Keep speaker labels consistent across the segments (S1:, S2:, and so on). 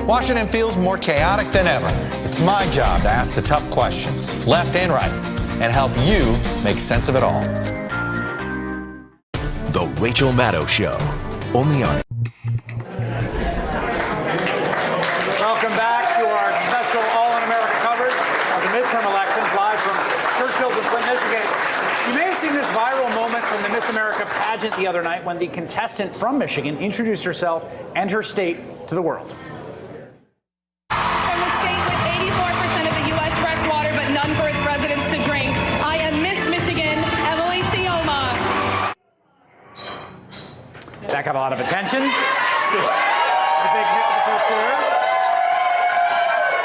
S1: Washington feels more chaotic than ever. It's my job to ask the tough questions, left and right, and help you make sense of it all.
S2: The Rachel Maddow Show, only on.
S3: Welcome back to our special All-in-America coverage of the midterm elections, live from Churchill's in Flint, Michigan. You may have seen this viral moment from the Miss America pageant the other night when the contestant from Michigan introduced herself and her state to the world.
S4: From the state with 84% of the U.S. fresh water, but none for its residents to drink, I am Miss Michigan, Emily Sioma.
S3: That got a lot of attention. The big hit for the folks here.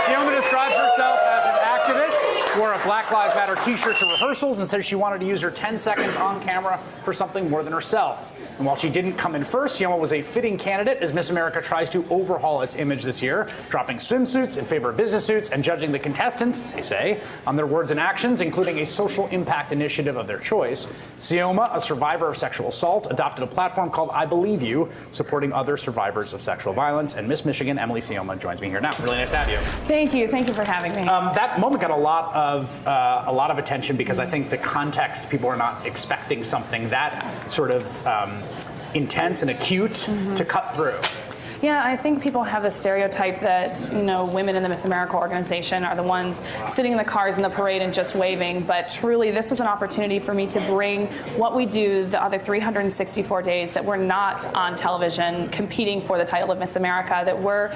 S3: Sioma describes herself as an activist, wore a Black Lives Matter t-shirt to rehearsals, and said she wanted to use her 10 seconds on camera for something more than herself. And while she didn't come in first, Sioma was a fitting candidate as Miss America tries to overhaul its image this year, dropping swimsuits in favor of business suits and judging the contestants, they say, on their words and actions, including a social impact initiative of their choice. Sioma, a survivor of sexual assault, adopted a platform called I Believe You, supporting other survivors of sexual violence. And Miss Michigan, Emily Sioma, joins me here now. Really nice to have you.
S4: Thank you. Thank you for having me.
S3: That moment got a lot of attention because I think the context, people are not expecting something that sort of intense and acute to cut through.
S4: Yeah, I think people have the stereotype that, women in the Miss America organization are the ones sitting in the cars in the parade and just waving. But truly, this was an opportunity for me to bring what we do the other 364 days that we're not on television competing for the title of Miss America, that we're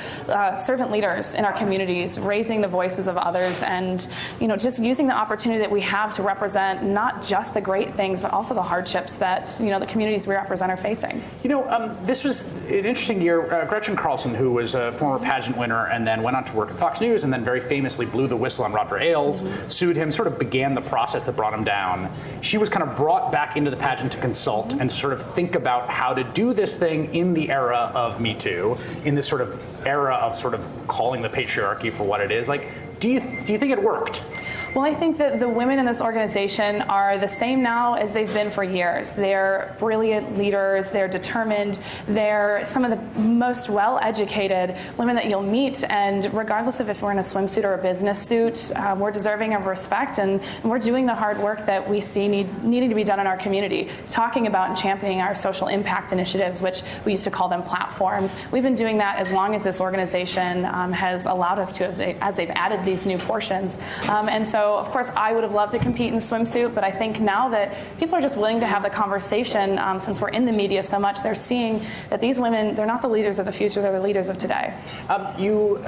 S4: servant leaders in our communities, raising the voices of others, and, just using the opportunity that we have to represent not just the great things, but also the hardships that, the communities we represent are facing.
S3: This was an interesting year. Gretchen Carlson, who was a former pageant winner and then went on to work at Fox News and then very famously blew the whistle on Roger Ailes, sued him, sort of began the process that brought him down. She was kind of brought back into the pageant to consult and sort of think about how to do this thing in the era of Me Too, in this sort of era of sort of calling the patriarchy for what it is. Do you think it worked?
S4: Well, I think that the women in this organization are the same now as they've been for years. They're brilliant leaders. They're determined. They're some of the most well-educated women that you'll meet. And regardless of if we're in a swimsuit or a business suit, we're deserving of respect. And we're doing the hard work that we see needing to be done in our community, talking about and championing our social impact initiatives, which we used to call them platforms. We've been doing that as long as this organization has allowed us to, as they've added these new portions. And so, of course, I would have loved to compete in the swimsuit, but I think now that people are just willing to have the conversation, since we're in the media so much, they're seeing that these women, they're not the leaders of the future, they're the leaders of today.
S3: You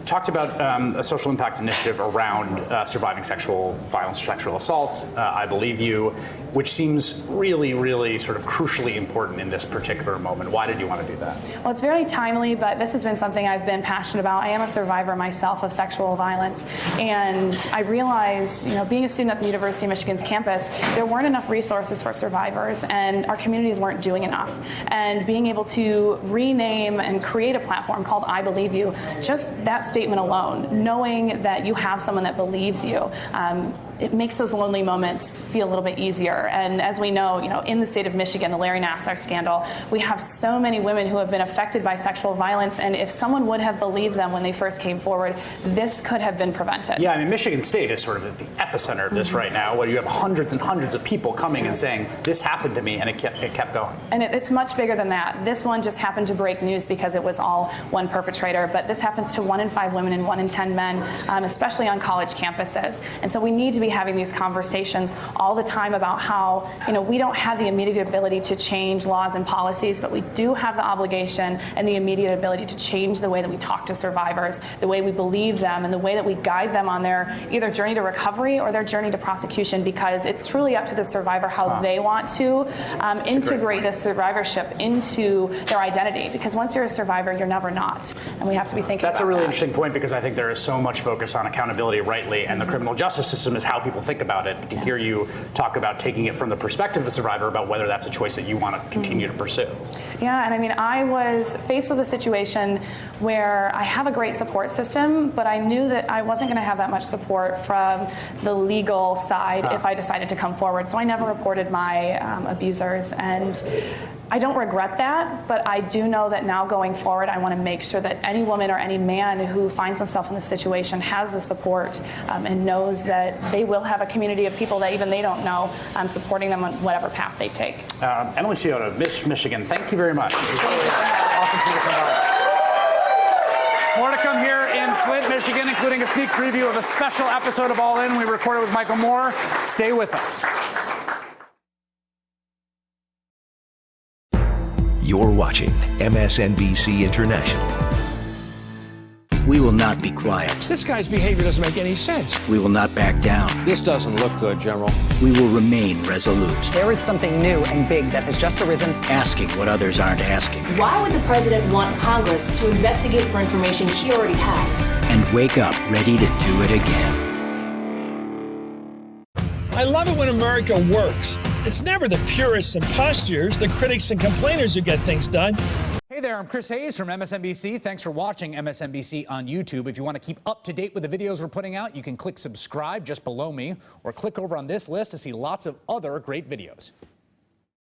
S3: talked about a social impact initiative around surviving sexual violence or sexual assault, I Believe You, which seems really, really sort of crucially important in this particular moment. Why did you want to do that?
S4: Well, it's very timely, but this has been something I've been passionate about. I am a survivor myself of sexual violence, and I realized, being a student at the University of Michigan's campus, there weren't enough resources for survivors, and our communities weren't doing enough. And being able to rename and create a platform called I Believe You, just that statement alone, knowing that you have someone that believes you, it makes those lonely moments feel a little bit easier. And as we know, in the state of Michigan, the Larry Nassar scandal, we have so many women who have been affected by sexual violence. And if someone would have believed them when they first came forward, this could have been prevented.
S3: Yeah, Michigan State is sort of at the epicenter of this right now, where you have hundreds and hundreds of people coming and saying, this happened to me, and it kept going.
S4: And it's much bigger than that. This one just happened to break news because it was all one perpetrator. But this happens to 1 in 5 women and 1 in 10 men, especially on college campuses. And so we need to be having these conversations all the time about how, we don't have the immediate ability to change laws and policies, but we do have the obligation and the immediate ability to change the way that we talk to survivors, the way we believe them, and the way that we guide them on their either journey to recovery or their journey to prosecution, because it's truly up to the survivor how they want to integrate this survivorship into their identity. Because once you're a survivor, you're never not. And we have to be thinking about that.
S3: That's a really interesting point, because I think there is so much focus on accountability rightly, and the criminal justice system is how people think about it. But to hear you talk about taking it from the perspective of the survivor about whether that's a choice that you want to continue to pursue.
S4: Yeah, and I was faced with a situation where I have a great support system, but I knew that I wasn't going to have that much support from the legal side if I decided to come forward. So I never reported my abusers. And I don't regret that, but I do know that now going forward, I want to make sure that any woman or any man who finds himself in this situation has the support and knows that they will have a community of people that even they don't know supporting them on whatever path they take.
S3: Emily Scioto, Miss Michigan, thank you very much.
S4: Thank you.
S3: Awesome for you to come by. More to come here in Flint, Michigan, including a sneak preview of a special episode of All In we recorded with Michael Moore. Stay with us.
S2: You're watching MSNBC International.
S5: We will not be quiet.
S6: This guy's behavior doesn't make any sense.
S5: We will not back down.
S6: This doesn't look good, General.
S5: We will remain resolute,
S7: There is something new and big that has just arisen.
S5: asking what others aren't asking,
S8: Why would the president want Congress to investigate for information he already has?
S5: and wake up ready to do it again.
S9: I love it when America works. It's never the purists and postures, the critics and complainers who get things done.
S3: Hey there, I'm Chris Hayes from MSNBC. Thanks for watching MSNBC on YouTube. If you want to keep up to date with the videos we're putting out, you can click subscribe just below me or click over on this list to see lots of other great videos.